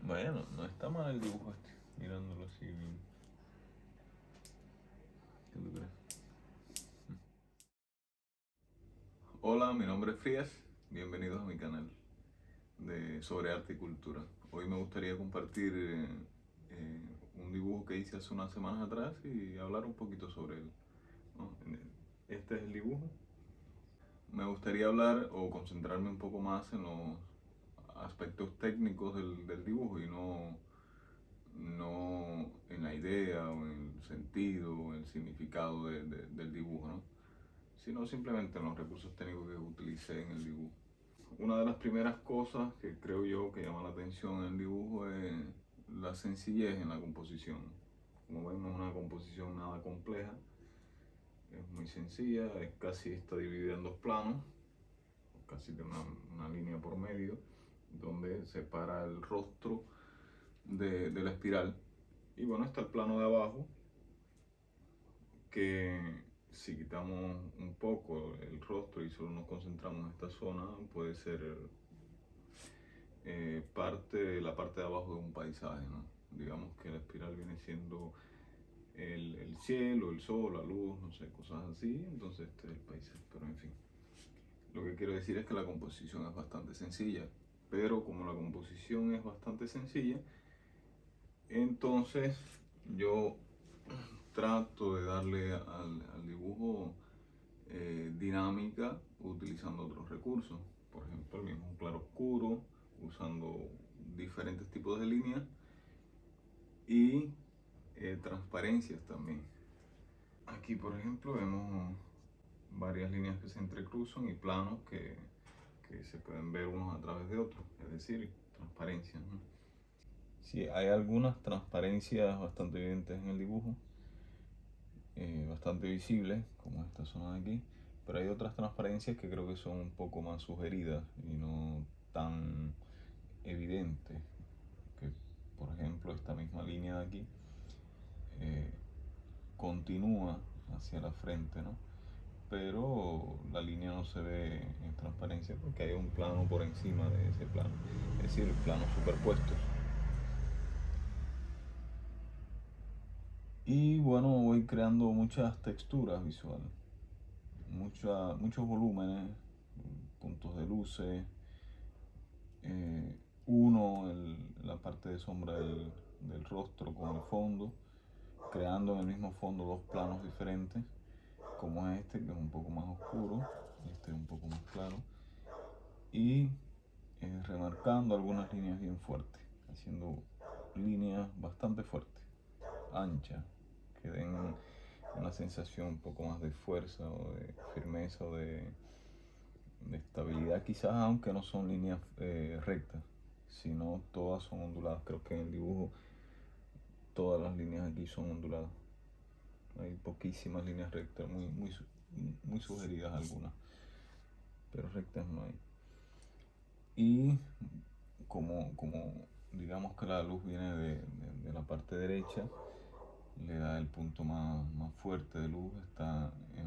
Bueno, no está mal el dibujo este, mirándolo así bien. ¿Qué tú crees? Hola, mi nombre es Frías, bienvenidos a mi canal sobre arte y cultura. Hoy me gustaría compartir eh, un dibujo que hice hace unas semanas atrás y hablar un poquito sobre él, ¿no? Este es el dibujo. Me gustaría hablar o concentrarme un poco más en los aspectos técnicos del dibujo y no en la idea o en el sentido o en el significado del dibujo, ¿no? Sino simplemente en los recursos técnicos que utilicé en el dibujo. Una de las primeras cosas que creo yo que llama la atención en el dibujo es la sencillez en la composición. Como ven, no es una composición nada compleja, es muy sencilla, es casi está dividida en dos planos, casi de una línea por medio, donde separa el rostro de la espiral. Y bueno, está el plano de abajo, que si quitamos un poco el rostro y solo nos concentramos en esta zona, puede ser la parte de abajo de un paisaje, ¿no? Digamos que la espiral viene siendo el cielo, el sol, la luz, no sé, cosas así. Entonces este es el paisaje, pero en fin. Lo que quiero decir es que la composición es bastante sencilla, pero como la composición es bastante sencilla, entonces yo trato de darle al dibujo dinámica utilizando otros recursos. Por ejemplo, el mismo claro oscuro, usando diferentes tipos de líneas y transparencias también. Aquí, por ejemplo, vemos varias líneas que se entrecruzan y planos que se pueden ver unos a través de otros, es decir, transparencias, ¿no? Sí, hay algunas transparencias bastante evidentes en el dibujo, bastante visibles, como esta zona de aquí, pero hay otras transparencias que creo que son un poco más sugeridas y no tan evidentes, que por ejemplo esta misma línea de aquí eh, continúa hacia la frente, ¿no? Pero la línea no se ve en transparencia porque hay un plano por encima de ese plano, es decir, planos superpuestos. Y bueno, voy creando muchas texturas visuales, muchos volúmenes, puntos de luces, eh, la parte de sombra del rostro con el fondo, creando en el mismo fondo dos planos diferentes, como este que es un poco más oscuro y este un poco más claro, y remarcando algunas líneas bien fuertes, haciendo líneas bastante fuertes, anchas, que den una sensación un poco más de fuerza o de firmeza o de estabilidad quizás, aunque no son líneas rectas, sino todas son onduladas. Creo que en el dibujo todas las líneas aquí son onduladas. Hay poquísimas líneas rectas, muy sugeridas algunas, pero rectas no hay. Y como digamos que la luz viene de la parte derecha, le da el punto más fuerte de luz, está en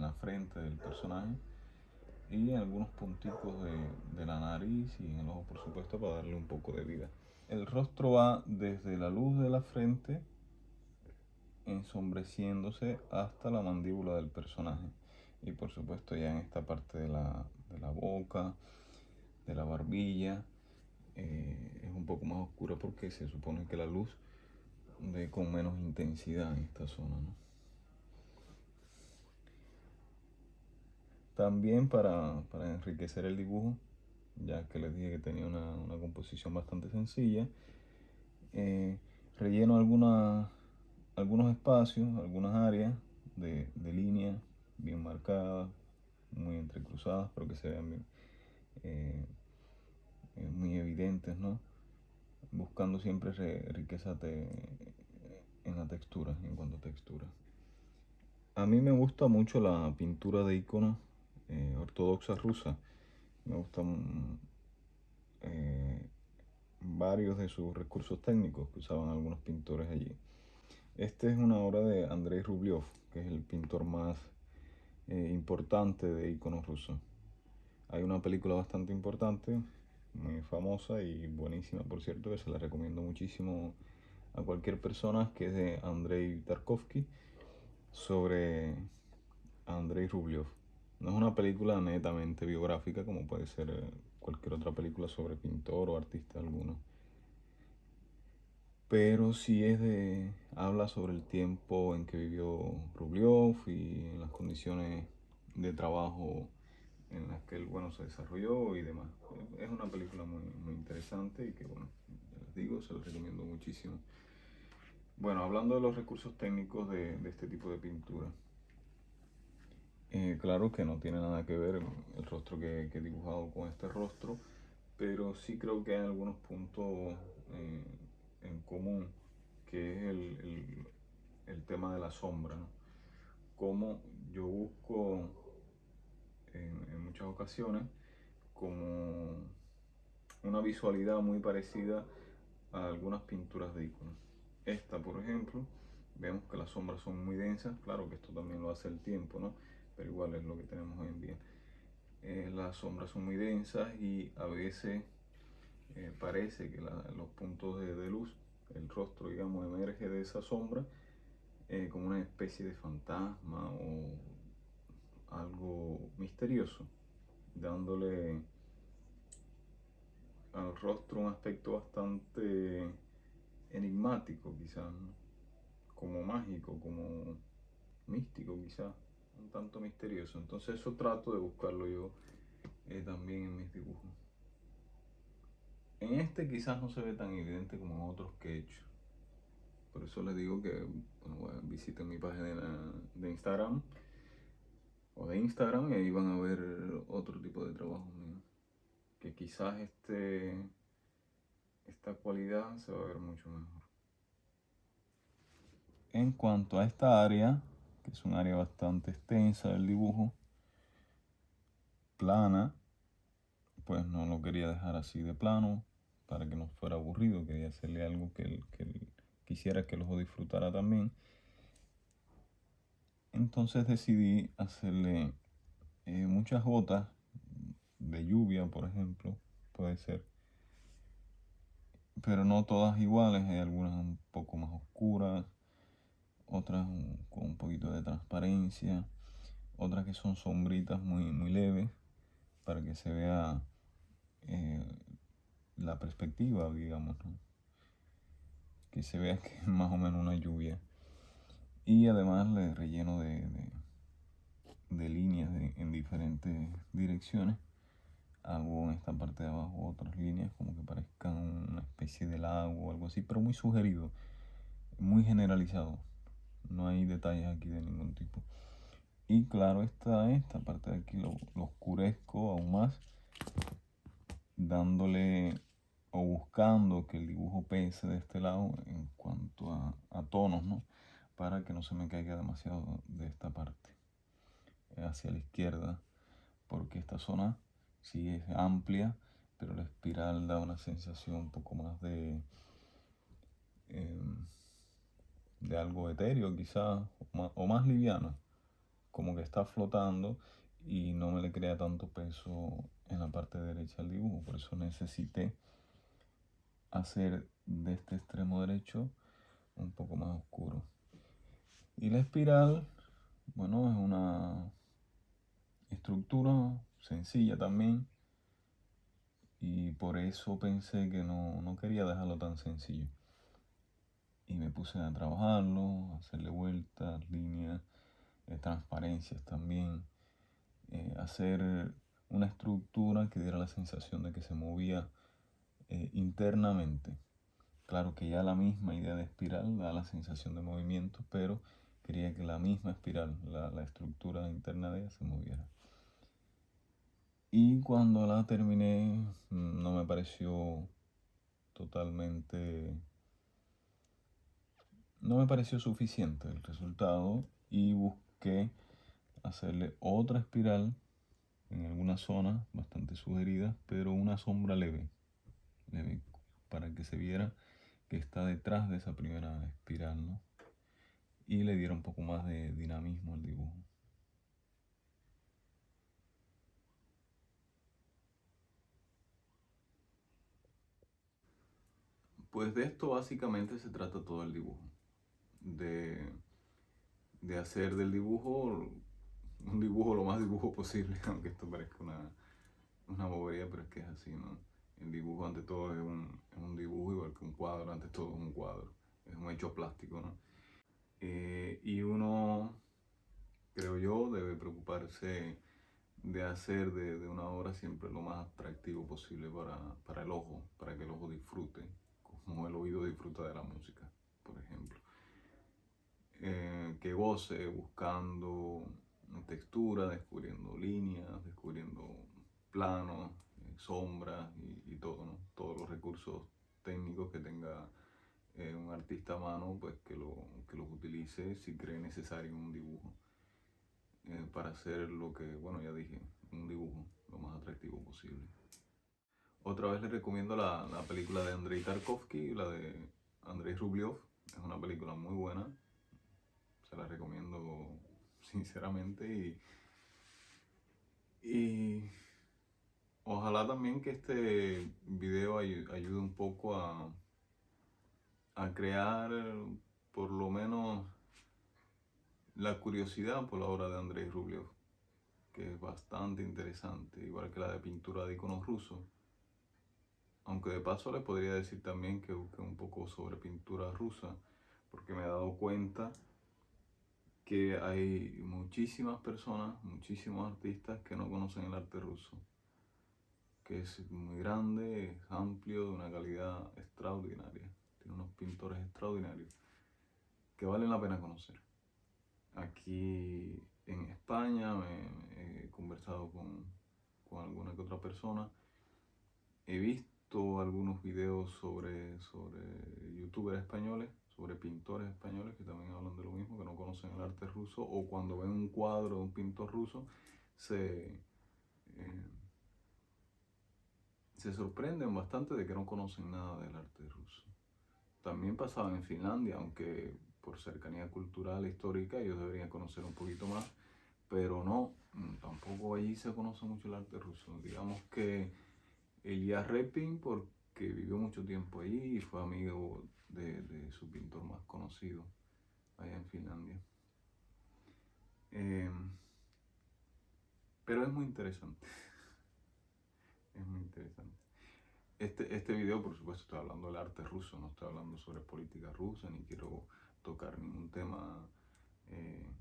la frente del personaje y en algunos punticos de la nariz y en el ojo, por supuesto, para darle un poco de vida. El rostro va desde la luz de la frente ensombreciéndose hasta la mandíbula del personaje, y por supuesto ya en esta parte de la boca, de la barbilla, es un poco más oscura porque se supone que la luz de con menos intensidad en esta zona, ¿no? También para enriquecer el dibujo, ya que les dije que tenía una composición bastante sencilla, eh, relleno algunos espacios, algunas áreas de líneas bien marcadas, muy entrecruzadas, pero que se vean bien, muy evidentes, ¿no? Buscando siempre riqueza en la textura, en cuanto a textura. A mí me gusta mucho la pintura de iconos ortodoxa rusa. Me gustan varios de sus recursos técnicos que usaban algunos pintores allí. Este es una obra de Andrei Rublev, que es el pintor más importante de iconos rusos. Hay una película bastante importante muy famosa y buenísima, por cierto, que se la recomiendo muchísimo a cualquier persona, que es de Andrei Tarkovsky, sobre Andrei Rublev. No es una película netamente biográfica como puede ser cualquier otra película sobre pintor o artista alguno, pero sí habla sobre el tiempo en que vivió Rublev y en las condiciones de trabajo en las que él, bueno, se desarrolló y demás. Es una película muy, muy interesante y que, bueno, ya les digo, se los recomiendo muchísimo. Bueno, hablando de los recursos técnicos de este tipo de pintura, claro que no tiene nada que ver el rostro que he dibujado con este rostro, pero sí creo que hay algunos puntos eh, en común, que es el tema de la sombra, ¿no? Como yo busco en muchas ocasiones como una visualidad muy parecida a algunas pinturas de iconos. Esta, por ejemplo, vemos que las sombras son muy densas, claro que esto también lo hace el tiempo, ¿no? Pero igual es lo que tenemos hoy en día. Las sombras son muy densas y a veces parece que los puntos de luz, el rostro, digamos, emerge de esa sombra como una especie de fantasma o algo misterioso, dándole al rostro un aspecto bastante enigmático, quizás, ¿no? Como mágico, como místico, quizás, un tanto misterioso. Entonces eso trato de buscarlo yo también en mis dibujos. En este quizás no se ve tan evidente como en otros que he hecho. Por eso les digo que bueno, visiten mi página de Instagram o de Instagram y ahí van a ver otro tipo de trabajo mío. Que quizás esta cualidad se va a ver mucho mejor. En cuanto a esta área, que es un área bastante extensa del dibujo, plana, pues no lo quería dejar así de plano para que no fuera aburrido, quería hacerle algo que él quisiera que el ojo disfrutara también. Entonces decidí hacerle muchas gotas de lluvia, por ejemplo, puede ser, pero no todas iguales, hay algunas un poco más oscuras, otras con un poquito de transparencia, otras que son sombritas muy, muy leves para que se vea eh, la perspectiva, digamos, ¿no? Que se vea que es más o menos una lluvia. Y además le relleno de líneas en diferentes direcciones. Hago en esta parte de abajo otras líneas como que parezcan una especie de lago o algo así, pero muy sugerido, muy generalizado. No hay detalles aquí de ningún tipo. Y claro, esta parte de aquí lo oscurezco aún más, dándole o buscando que el dibujo pese de este lado en cuanto a tonos, ¿no? Para que no se me caiga demasiado de esta parte hacia la izquierda, porque esta zona sí es amplia, pero la espiral da una sensación un poco más eh, de algo etéreo quizás, o más liviano, como que está flotando y no me le crea tanto peso en la parte derecha del dibujo. Por eso necesité hacer de este extremo derecho un poco más oscuro. Y la espiral, bueno, es una estructura sencilla también, y por eso pensé que no quería dejarlo tan sencillo. Y me puse a trabajarlo, a hacerle vueltas, líneas, transparencias también, hacer una estructura que diera la sensación de que se movía internamente. Claro que ya la misma idea de espiral da la sensación de movimiento, pero quería que la misma espiral, la estructura interna de ella, se moviera. Y cuando la terminé, no me pareció totalmente, no me pareció suficiente el resultado y busqué hacerle otra espiral en algunas zonas bastante sugeridas, pero una sombra leve, leve, para que se viera que está detrás de esa primera espiral, ¿no? Y le diera un poco más de dinamismo al dibujo. Pues de esto básicamente se trata todo el dibujo. De, de hacer del dibujo un dibujo lo más dibujo posible, aunque esto parezca una bobería, pero es que es así, ¿no? El dibujo ante todo es un dibujo, igual que un cuadro ante todo es un cuadro, es un hecho plástico, ¿no? Y uno, creo yo, debe preocuparse de hacer de una obra siempre lo más atractivo posible para el ojo, para que el ojo disfrute, como el oído disfruta de la música, por ejemplo. Que goce buscando textura, descubriendo líneas, descubriendo planos, sombras y todo, ¿no? Todos los recursos técnicos que tenga un artista a mano, pues que los utilice si cree necesario en un dibujo, para hacer lo que, bueno, ya dije, un dibujo lo más atractivo posible. Otra vez les recomiendo la película de Andrei Tarkovsky, la de Andrei Rublev. Es una película muy buena, se la recomiendo sinceramente y ojalá también que este video ayude un poco a crear por lo menos la curiosidad por la obra de Andrei Rublev, que es bastante interesante, igual que la de pintura de iconos rusos. Aunque de paso les podría decir también que busque un poco sobre pintura rusa, porque me he dado cuenta que hay muchísimas personas, muchísimos artistas que no conocen el arte ruso, que es muy grande, es amplio, de una calidad extraordinaria. Tiene unos pintores extraordinarios que valen la pena conocer. Aquí en España he conversado con alguna que otra persona. He visto algunos videos sobre youtubers españoles, sobre pintores españoles que también hablan de lo mismo, que no conocen el arte ruso, o cuando ven un cuadro de un pintor ruso eh, se sorprenden bastante de que no conocen nada del arte ruso. También pasaba en Finlandia, aunque por cercanía cultural e histórica ellos deberían conocer un poquito más, pero no, tampoco allí se conoce mucho el arte ruso. Digamos que Elias Repin, porque vivió mucho tiempo allí y fue amigo de su pintor más conocido allá en Finlandia. Eh, pero es muy interesante, es muy interesante. Este video, por supuesto, estoy hablando del arte ruso, no estoy hablando sobre política rusa, ni quiero tocar ningún tema, eh,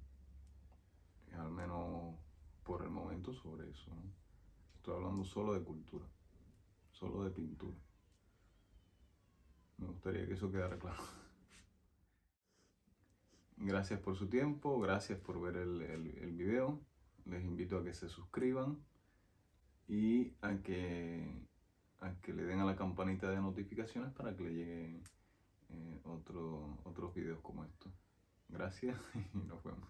al menos por el momento, sobre eso, ¿no? Estoy hablando solo de cultura, solo de pintura. Me gustaría que eso quedara claro. Gracias por su tiempo, gracias por ver el video. Les invito a que se suscriban y a que le den a la campanita de notificaciones para que le lleguen otros videos como estos. Gracias y nos vemos.